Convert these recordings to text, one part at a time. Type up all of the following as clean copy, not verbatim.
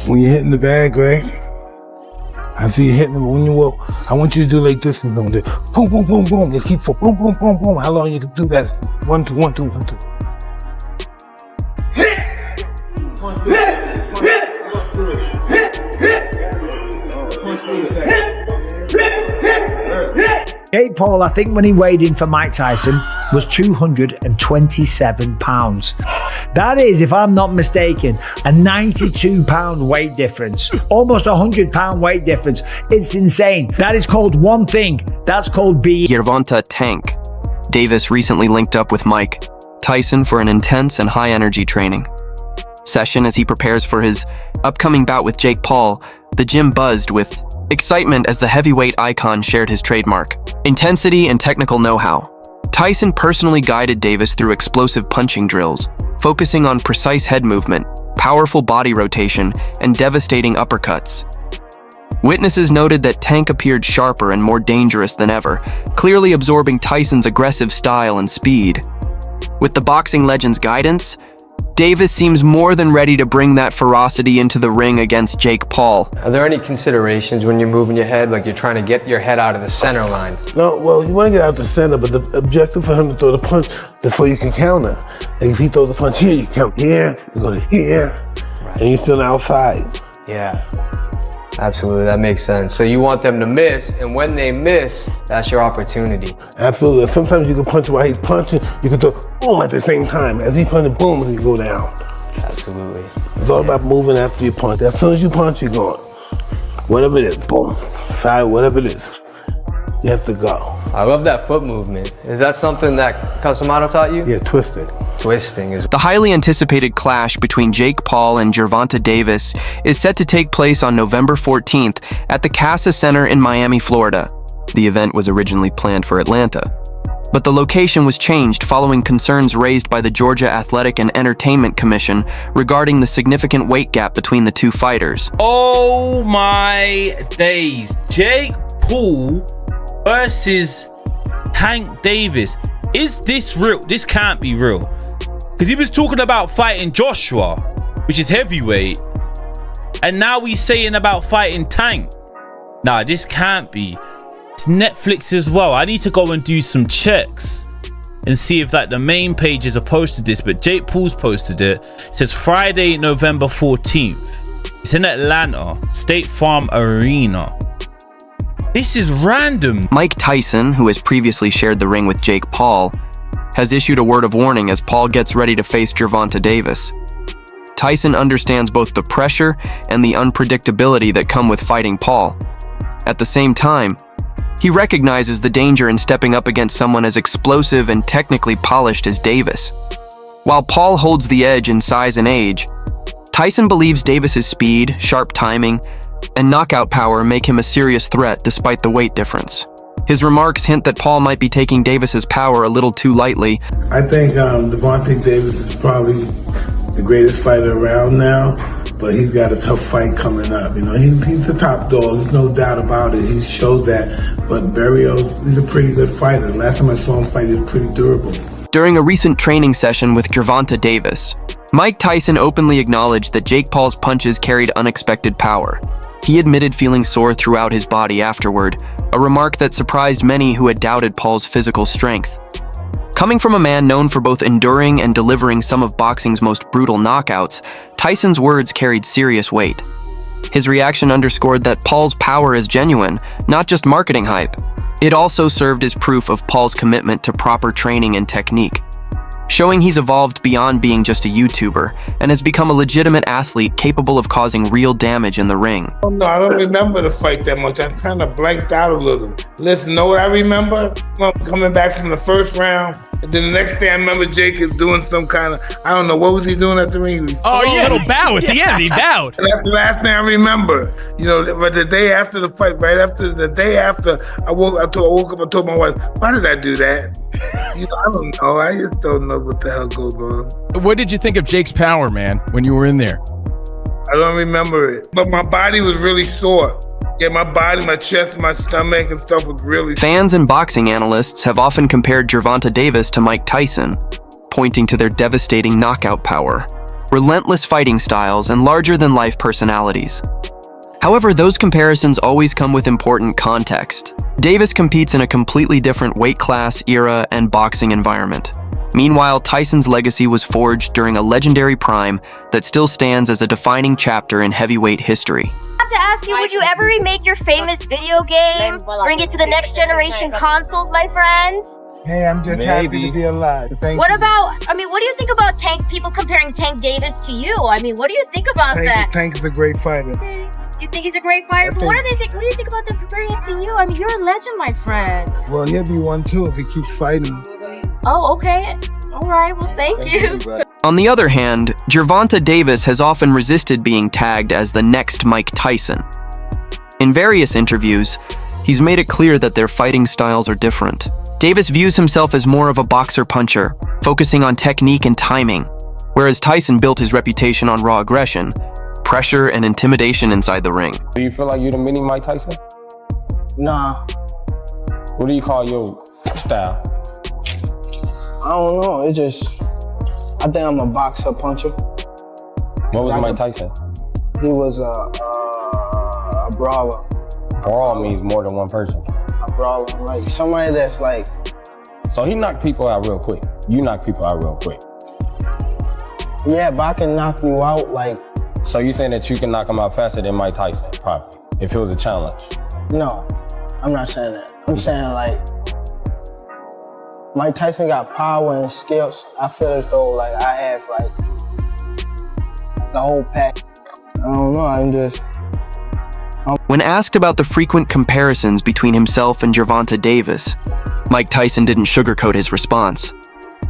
When you're hitting the bag, right? I see you hitting them. When you walk, I want you to do like this. And boom, boom, boom, boom. You keep for boom, boom, boom, boom. How long you can do that? 1, 2, 1, 2, 1, 2. Jake Paul, I think when he weighed in for Mike Tyson, was 227 pounds. That is, if I'm not mistaken, a 92-pound weight difference. Almost a 100-pound weight difference. It's insane. That is called one thing. That's called being Gervonta Tank Davis recently linked up with Mike Tyson for an intense and high-energy training session as he prepares for his upcoming bout with Jake Paul. The gym buzzed with excitement as the heavyweight icon shared his trademark intensity and technical know-how. Tyson personally guided Davis through explosive punching drills, focusing on precise head movement, powerful body rotation, and devastating uppercuts. Witnesses noted that Tank appeared sharper and more dangerous than ever, clearly absorbing Tyson's aggressive style and speed. With the boxing legend's guidance, Davis seems more than ready to bring that ferocity into the ring against Jake Paul. Are there any considerations when you're moving your head, like you're trying to get your head out of the center line? No, well, you want to get out the center, but the objective for him to throw the punch before you can counter. Like if he throws the punch here, you count here, you go to here, right, and you're still outside. Yeah, absolutely, that makes sense. So you want them to miss, and when they miss, that's your opportunity. Absolutely. Sometimes you can punch while he's punching, you can throw boom at the same time. As he punches, boom, and you go down. Absolutely. It's all about moving after you punch. As soon as you punch, you're going. Whatever it is, boom, side, whatever it is, you have to go. I love that foot movement. Is that something that Casamado taught you? Yeah, twisting. Twisting is... The highly anticipated clash between Jake Paul and Gervonta Davis is set to take place on November 14th at the Casa Center in Miami, Florida. The event was originally planned for Atlanta, but the location was changed following concerns raised by the Georgia Athletic and Entertainment Commission regarding the significant weight gap between the two fighters. Oh my days. Jake Paul versus Tank Davis. Is this real? This can't be real. Because he was talking about fighting Joshua, which is heavyweight, and now he's saying about fighting Tank. Nah, this can't be. It's Netflix as well. I need to go and do some checks and see if like the main pages have posted this, but Jake Paul's posted it. It says Friday, November 14th. It's in Atlanta, State Farm Arena. This is random. Mike Tyson, who has previously shared the ring with Jake Paul, has issued a word of warning as Paul gets ready to face Gervonta Davis. Tyson understands both the pressure and the unpredictability that come with fighting Paul. At the same time, he recognizes the danger in stepping up against someone as explosive and technically polished as Davis. While Paul holds the edge in size and age, Tyson believes Davis's speed, sharp timing, and knockout power make him a serious threat despite the weight difference. His remarks hint that Paul might be taking Davis's power a little too lightly. I think Gervonta Davis is probably the greatest fighter around now, but he's got a tough fight coming up. You know, he's the top dog, there's no doubt about it. He showed that, but Barrios, he's a pretty good fighter. Last time I saw him fight, he was pretty durable. During a recent training session with Gervonta Davis, Mike Tyson openly acknowledged that Jake Paul's punches carried unexpected power. He admitted feeling sore throughout his body afterward, a remark that surprised many who had doubted Paul's physical strength. Coming from a man known for both enduring and delivering some of boxing's most brutal knockouts, Tyson's words carried serious weight. His reaction underscored that Paul's power is genuine, not just marketing hype. It also served as proof of Paul's commitment to proper training and technique, showing he's evolved beyond being just a YouTuber and has become a legitimate athlete capable of causing real damage in the ring. Oh, no, I don't remember the fight that much. I kind of blanked out a little. Listen, know what I remember? Coming back from the first round, and then the next day I remember Jake is doing some kind of, I don't know, what was he doing at the ring? Oh, yeah, a little bow at the end, he bowed. And that's the last thing I remember. You know, but the day after the fight, right after, the day after, I woke up and told my wife, why did I do that? You know, I don't know. I just don't know what the hell goes on. What did you think of Jake's power, man, when you were in there? I don't remember it, but my body was really sore. Yeah, my body, my chest, my stomach and stuff was really... Fans and boxing analysts have often compared Gervonta Davis to Mike Tyson, pointing to their devastating knockout power. relentless fighting styles, and larger-than-life personalities. However, those comparisons always come with important context. Davis competes in a completely different weight class, era, and boxing environment. Meanwhile, Tyson's legacy was forged during a legendary prime that still stands as a defining chapter in heavyweight history. I have to ask you, would you ever remake your famous video game? Bring it to the next generation consoles, my friend? Hey, I'm just happy to be alive. Thank What you. about, what do you think about people comparing Tank Davis to you? What do you think about that? Tank is a great fighter. You think he's a great fighter? But what do you think about them comparing him to you? You're a legend, my friend. Well, he'll be one too if he keeps fighting. Oh, okay. All right, well, thank you. On the other hand, Gervonta Davis has often resisted being tagged as the next Mike Tyson. In various interviews, he's made it clear that their fighting styles are different. Davis views himself as more of a boxer-puncher, focusing on technique and timing, whereas Tyson built his reputation on raw aggression, pressure, and intimidation inside the ring. Do you feel like you're the mini Mike Tyson? Nah, What do you call your style? I don't know. I think I'm a boxer puncher. What was Mike Tyson? He was a brawler. Brawl means more than one person. A brawler, like somebody that's like. So he knocked people out real quick. You knock people out real quick. Yeah, but I can knock you out like. So you saying that you can knock him out faster than Mike Tyson, probably, if it was a challenge? No, I'm not saying that. I'm saying like. Mike Tyson got power and skills. I feel as though like I have like the whole pack. I don't know. When asked about the frequent comparisons between himself and Gervonta Davis, Mike Tyson didn't sugarcoat his response.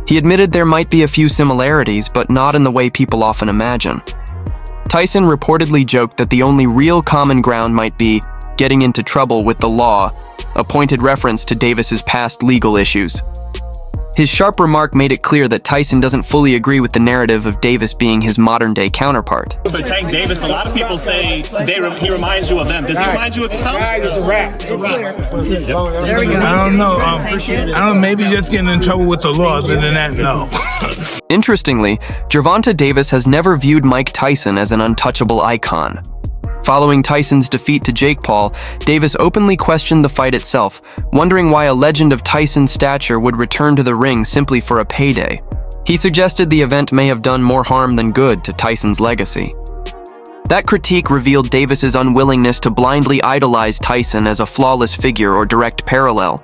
He admitted there might be a few similarities, but not in the way people often imagine. Tyson reportedly joked that the only real common ground might be getting into trouble with the law, a pointed reference to Davis's past legal issues. His sharp remark made it clear that Tyson doesn't fully agree with the narrative of Davis being his modern-day counterpart. For Tank Davis, a lot of people say he reminds you of them. Does he remind you of yourself? It's a wrap. There we go. I don't know. I don't know. Maybe just getting in trouble with the law. Other than that, no. Interestingly, Gervonta Davis has never viewed Mike Tyson as an untouchable icon. Following Tyson's defeat to Jake Paul, Davis openly questioned the fight itself, wondering why a legend of Tyson's stature would return to the ring simply for a payday. He suggested the event may have done more harm than good to Tyson's legacy. That critique revealed Davis's unwillingness to blindly idolize Tyson as a flawless figure or direct parallel.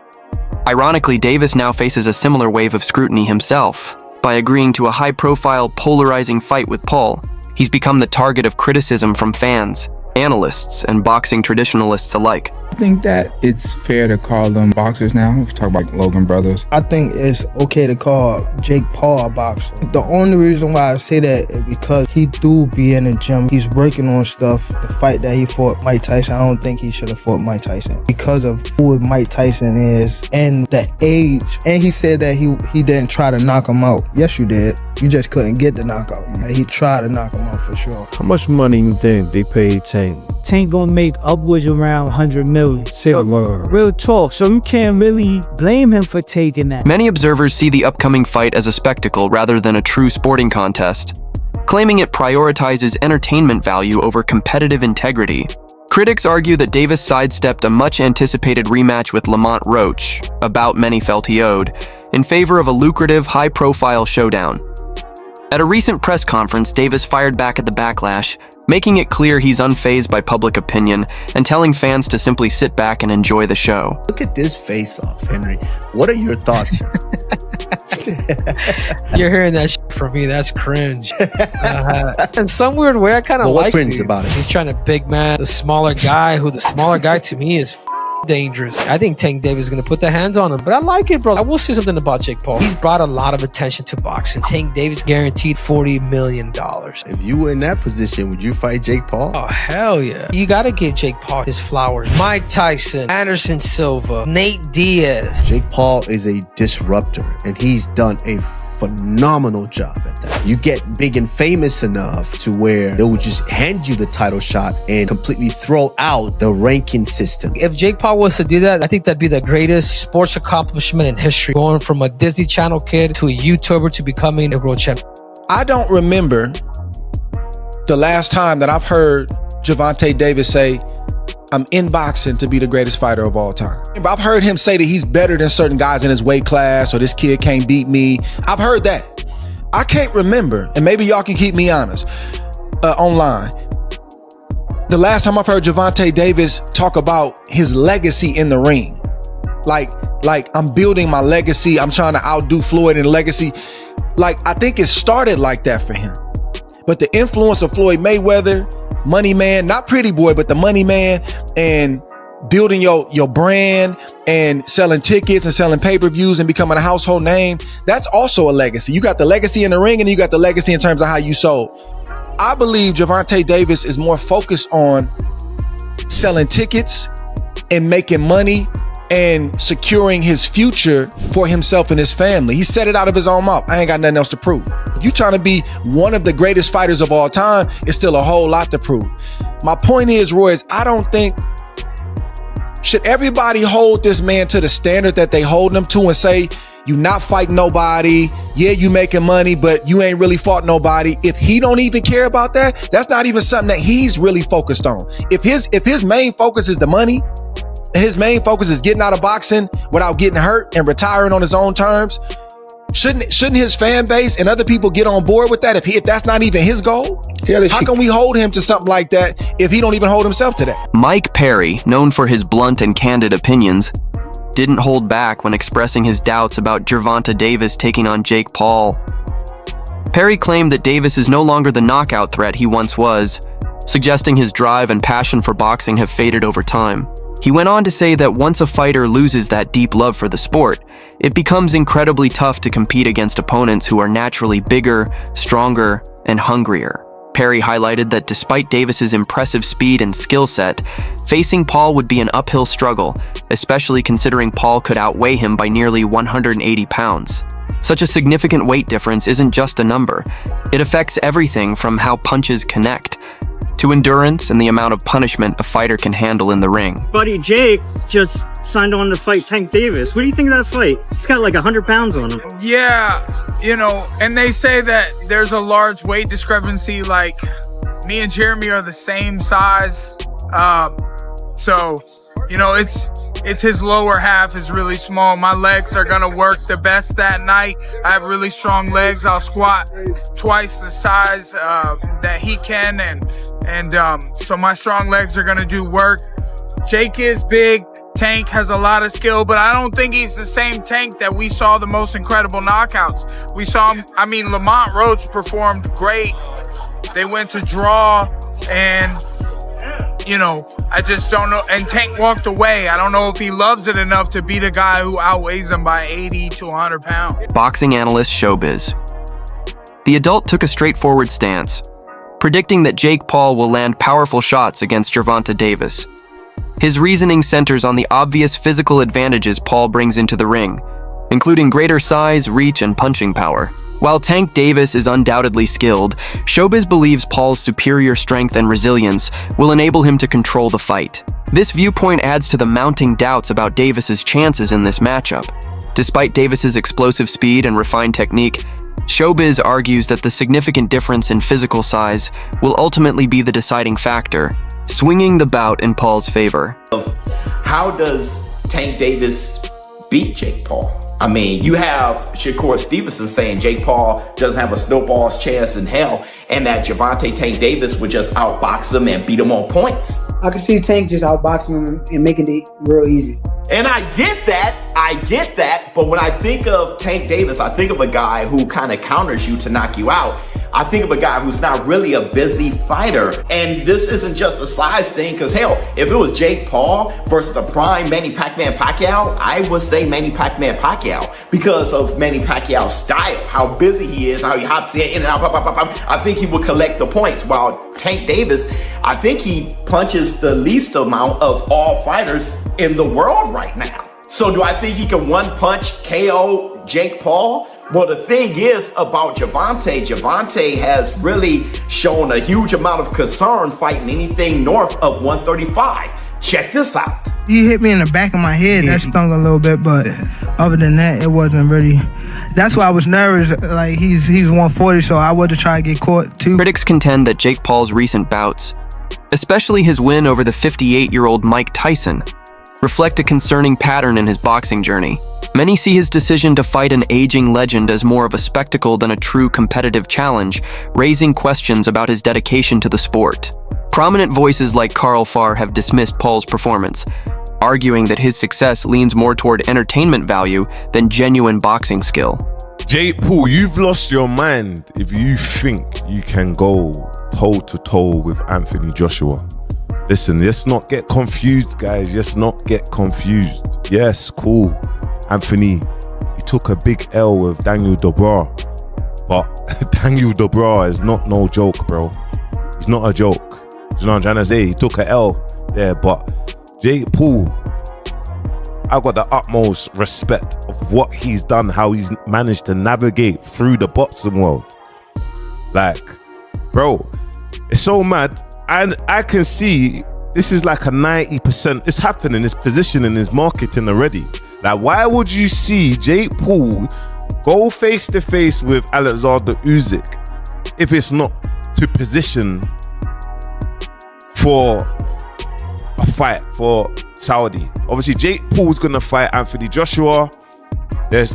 Ironically, Davis now faces a similar wave of scrutiny himself. By agreeing to a high-profile, polarizing fight with Paul, he's become the target of criticism from fans, analysts, and boxing traditionalists alike. I think that it's fair to call them boxers now. We talk about Logan Brothers. I think it's okay to call Jake Paul a boxer. The only reason why I say that is because he do be in the gym. He's working on stuff. The fight that he fought Mike Tyson, I don't think he should have fought Mike Tyson because of who Mike Tyson is and the age. And he said that he didn't try to knock him out. Yes, you did. You just couldn't get the knockout. And he tried to knock him out for sure. How much money you think they paid Tank? Tank gonna make upwards around 100 million. Real talk, so you can't really blame him for taking that. Many observers see the upcoming fight as a spectacle rather than a true sporting contest, claiming it prioritizes entertainment value over competitive integrity. Critics argue that Davis sidestepped a much-anticipated rematch with Lamont Roach, a bout many felt he owed, in favor of a lucrative, high-profile showdown. At a recent press conference, Davis fired back at the backlash, making it clear he's unfazed by public opinion and telling fans to simply sit back and enjoy the show. Look at this face-off, Henry. What are your thoughts here? You're hearing that shit from me. That's cringe. In some weird way, I kind of like cringe it. about it? He's trying to big man the smaller guy, who the smaller guy to me is dangerous. I think Tank Davis is going to put the hands on him, but I like it, bro. I will say something about Jake Paul. He's brought a lot of attention to boxing. Tank Davis guaranteed $40 million. If you were in that position, would you fight Jake Paul? Oh, hell yeah. You got to give Jake Paul his flowers. Mike Tyson, Anderson Silva, Nate Diaz. Jake Paul is a disruptor, and he's done a phenomenal job at that. You get big and famous enough to where they would just hand you the title shot and completely throw out the ranking system. If Jake Paul was to do that, I think that'd be the greatest sports accomplishment in history. Going from a Disney Channel kid to a YouTuber to becoming a world champion. I don't remember the last time that I've heard Gervonta Davis say, I'm in boxing to be the greatest fighter of all time. I've heard him say that he's better than certain guys in his weight class, or this kid can't beat me. I've heard that. I can't remember, and maybe y'all can keep me honest online. The last time I've heard Gervonta Davis talk about his legacy in the ring. Like I'm building my legacy. I'm trying to outdo Floyd in legacy. Like, I think it started like that for him. But the influence of Floyd Mayweather, Money Man, not Pretty Boy, but the Money Man, and building your brand and selling tickets and selling pay-per-views and becoming a household name, that's also a legacy. You got the legacy in the ring, and you got the legacy in terms of how you sold. I believe Gervonta Davis is more focused on selling tickets and making money and securing his future for himself and his family. He said it out of his own mouth. I ain't got nothing else to prove. If you're trying to be one of the greatest fighters of all time, it's still a whole lot to prove. My point is, Roy, I don't think, should everybody hold this man to the standard that they hold him to and say, you not fighting nobody, yeah, you making money, but you ain't really fought nobody. If he don't even care about that, that's not even something that he's really focused on. If his main focus is the money, and his main focus is getting out of boxing without getting hurt and retiring on his own terms, shouldn't his fan base and other people get on board with that if that's not even his goal? How can we hold him to something like that if he don't even hold himself to that? Mike Perry, known for his blunt and candid opinions, didn't hold back when expressing his doubts about Gervonta Davis taking on Jake Paul. Perry claimed that Davis is no longer the knockout threat he once was, suggesting his drive and passion for boxing have faded over time. He went on to say that once a fighter loses that deep love for the sport, it becomes incredibly tough to compete against opponents who are naturally bigger, stronger, and hungrier. Perry highlighted that despite Davis's impressive speed and skill set, facing Paul would be an uphill struggle, especially considering Paul could outweigh him by nearly 180 pounds. Such a significant weight difference isn't just a number. It affects everything from how punches connect, to endurance and the amount of punishment a fighter can handle in the ring. Buddy Jake just signed on to fight Tank Davis. What do you think of that fight? He's got like 100 pounds on him. Yeah, and they say that there's a large weight discrepancy. Like, me and Jeremy are the same size. So, it's his lower half is really small. My legs are gonna work the best that night. I have really strong legs. I'll squat twice the size that he can, and so my strong legs are gonna do work. Jake is big. Tank has a lot of skill, but I don't think he's the same Tank that we saw the most incredible knockouts. We saw him, Lamont Roach performed great. They went to draw, and I just don't know. And Tank walked away. I don't know if he loves it enough to beat a guy who outweighs him by 80 to 100 pounds. Boxing analyst Showbiz. The adult took a straightforward stance, predicting that Jake Paul will land powerful shots against Gervonta Davis. His reasoning centers on the obvious physical advantages Paul brings into the ring, including greater size, reach, and punching power. While Tank Davis is undoubtedly skilled, Showbiz believes Paul's superior strength and resilience will enable him to control the fight. This viewpoint adds to the mounting doubts about Davis's chances in this matchup. Despite Davis's explosive speed and refined technique, Showbiz argues that the significant difference in physical size will ultimately be the deciding factor, swinging the bout in Paul's favor. How does Tank Davis beat Jake Paul? You have Shakur Stevenson saying Jake Paul doesn't have a snowball's chance in hell, and that Gervonta Tank Davis would just outbox him and beat him on points. I can see Tank just outboxing him and making it real easy. And I get that, but when I think of Tank Davis, I think of a guy who kind of counters you to knock you out. I think of a guy who's not really a busy fighter. And this isn't just a size thing, because hell, if it was Jake Paul versus the prime Manny Pacquiao, I would say Manny Pacquiao because of Manny Pacquiao's style, how busy he is, how he hops in and out. I think he would collect the points. While Tank Davis, I think he punches the least amount of all fighters in the world right now. So do I think he can one punch KO Jake Paul? Well, the thing is about Gervonta has really shown a huge amount of concern fighting anything north of 135. Check this out. He hit me in the back of my head. That stung a little bit, but other than that, it wasn't really That's why I was nervous. Like, he's 140, so I wasn't trying to get caught too. Critics contend that Jake Paul's recent bouts, especially his win over the 58-year-old Mike Tyson, reflect a concerning pattern in his boxing journey. Many see his decision to fight an aging legend as more of a spectacle than a true competitive challenge, raising questions about his dedication to the sport. Prominent voices like Carl Farr have dismissed Paul's performance, arguing that his success leans more toward entertainment value than genuine boxing skill. Jake Paul, you've lost your mind if you think you can go toe-to-toe with Anthony Joshua. Listen, let's not get confused, guys. Let's not get confused. Yes, cool. Anthony, he took a big L with Daniel Dubois. But Daniel Dubois is not no joke, bro. He's not a joke. You know what I'm trying to say? He took an L there, but Jake Paul, I got the utmost respect of what he's done, how he's managed to navigate through the boxing world. Like, bro, it's so mad. And I can see this is like a 90%. It's happening, it's positioning, it's marketing already. Like, why would you see Jake Paul go face to face with Alexander Usyk if it's not to position for a fight for Saudi? Obviously, Jake Paul's gonna fight Anthony Joshua. There's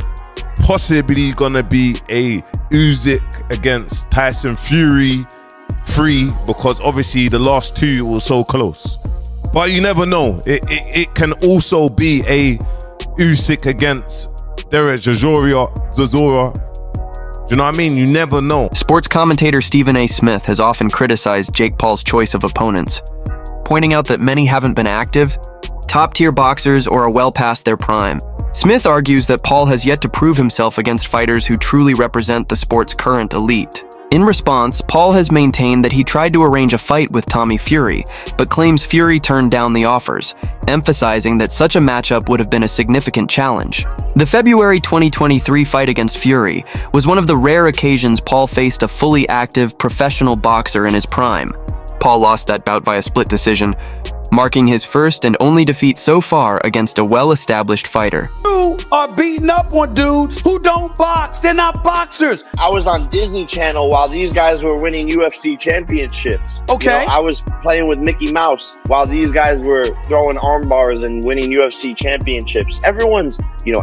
possibly gonna be a Usyk against Tyson Fury 3, because obviously the last two were so close. But you never know. It can also be a Usyk against Derek Chisora. Do you know what I mean? You never know. Sports commentator Stephen A. Smith has often criticized Jake Paul's choice of opponents, pointing out that many haven't been active, top-tier boxers, or are well past their prime. Smith argues that Paul has yet to prove himself against fighters who truly represent the sport's current elite. In response, Paul has maintained that he tried to arrange a fight with Tommy Fury, but claims Fury turned down the offers, emphasizing that such a matchup would have been a significant challenge. The February 2023 fight against Fury was one of the rare occasions Paul faced a fully active professional boxer in his prime. Paul lost that bout via split decision, marking his first and only defeat so far against a well-established fighter. You are beating up on dudes who don't box. They're not boxers. I was on Disney Channel while these guys were winning UFC championships. Okay. You know, I was playing with Mickey Mouse while these guys were throwing arm bars and winning UFC championships. Everyone's,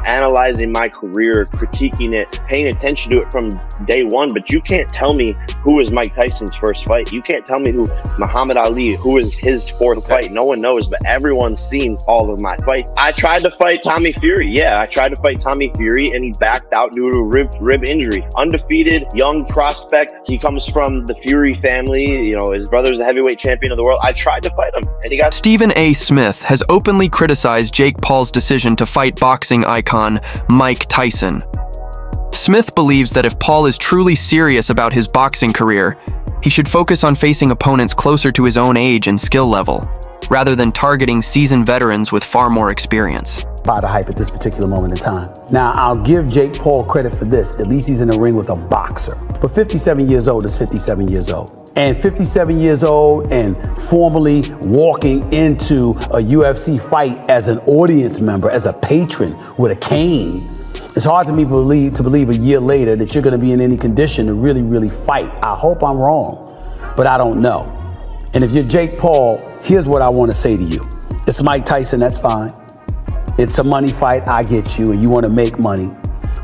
analyzing my career, critiquing it, paying attention to it from day one, but you can't tell me who was Mike Tyson's first fight. You can't tell me who Muhammad Ali, who was his fourth fight. No one knows, but everyone's seen all of my fights. I tried to fight Tommy Fury. Yeah, I tried to fight Tommy Fury, and he backed out due to a rib injury. Undefeated, young prospect. He comes from the Fury family. His brother's the heavyweight champion of the world. I tried to fight him, and he got... Stephen A. Smith has openly criticized Jake Paul's decision to fight boxing icon Mike Tyson. Smith believes that if Paul is truly serious about his boxing career, he should focus on facing opponents closer to his own age and skill level, rather than targeting seasoned veterans with far more experience. By the hype at this particular moment in time. Now, I'll give Jake Paul credit for this. At least he's in the ring with a boxer. But 57 years old is 57 years old. And 57 years old and formally walking into a UFC fight as an audience member, as a patron with a cane. It's hard to me believe a year later that you're gonna be in any condition to really, really fight. I hope I'm wrong, but I don't know. And if you're Jake Paul, here's what I wanna say to you. It's Mike Tyson, that's fine. It's a money fight, I get you, and you wanna make money.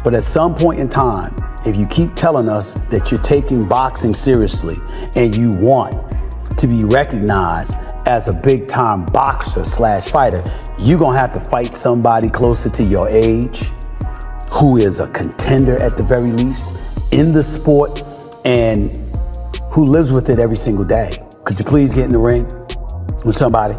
But at some point in time, if you keep telling us that you're taking boxing seriously and you want to be recognized as a big-time boxer / fighter, you're gonna have to fight somebody closer to your age, who is a contender at the very least in the sport and who lives with it every single day. Could you please get in the ring with somebody?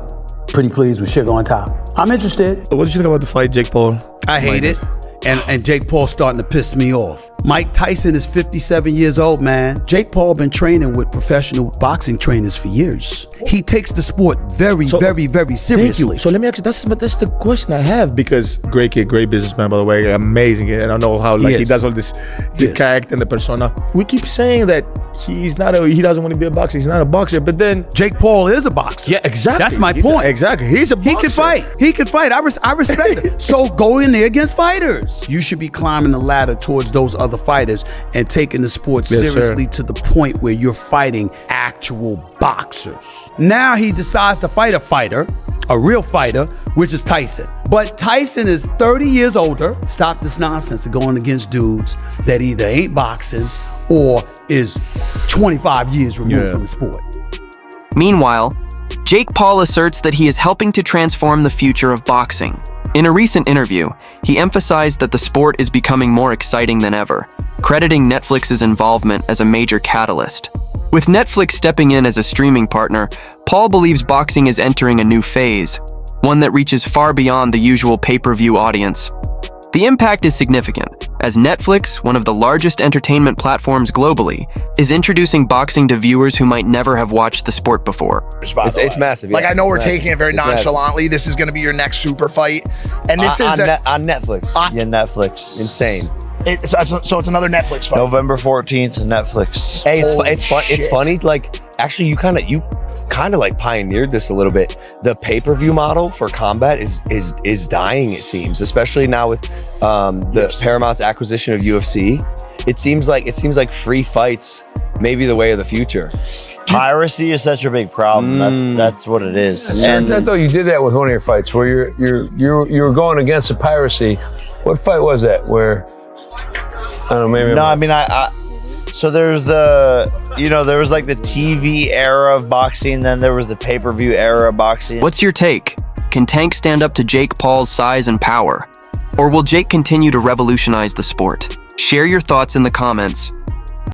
Pretty please with sugar on top. I'm interested. What did you think about the fight, Jake Paul? I hate it. And Jake Paul's starting to piss me off. Mike Tyson is 57 years old, man. Jake Paul been training with professional boxing trainers for years. he takes the sport very, very, very seriously. Thank you. So let me ask you, that's the question I have, because great kid, great businessman, by the way, amazing. And I know how he does all this, the character and the persona. We keep saying that he doesn't want to be a boxer. He's not a boxer, but then Jake Paul is a boxer. Yeah, exactly. That's my point. Exactly. He's a boxer. He can fight. He can fight. I respect it. So go in there against fighters. You should be climbing the ladder towards those other fighters and taking the sport seriously to the point where you're fighting actual boxers. Now he decides to fight a fighter, a real fighter, which is Tyson. But Tyson is 30 years older. Stop this nonsense of going against dudes that either ain't boxing or is 25 years removed from the sport. Meanwhile, Jake Paul asserts that he is helping to transform the future of boxing. In a recent interview, he emphasized that the sport is becoming more exciting than ever, crediting Netflix's involvement as a major catalyst. With Netflix stepping in as a streaming partner, Paul believes boxing is entering a new phase, one that reaches far beyond the usual pay-per-view audience. The impact is significant, as Netflix, one of the largest entertainment platforms globally, is introducing boxing to viewers who might never have watched the sport before. It's massive. Like, yeah. I know we're It's taking it very nonchalantly. This is going to be your next super fight. And this is on Netflix. Netflix. Insane. So it's another Netflix fight. November 14th, Netflix. Hey, it's fun. It's funny. Like, actually, you kind of like pioneered this a little bit. The pay-per-view model for combat is dying, it seems, especially now with the Paramount's acquisition of UFC. It seems like free fights may be the way of the future. Piracy is such a big problem. That's what it is. And I thought you did that with one of your fights, where you were going against the piracy. What fight was that? Where I don't know, maybe. No, I mean so there's there was like the TV era of boxing, then there was the pay-per-view era of boxing. What's your take? Can Tank stand up to Jake Paul's size and power? Or will Jake continue to revolutionize the sport? Share your thoughts in the comments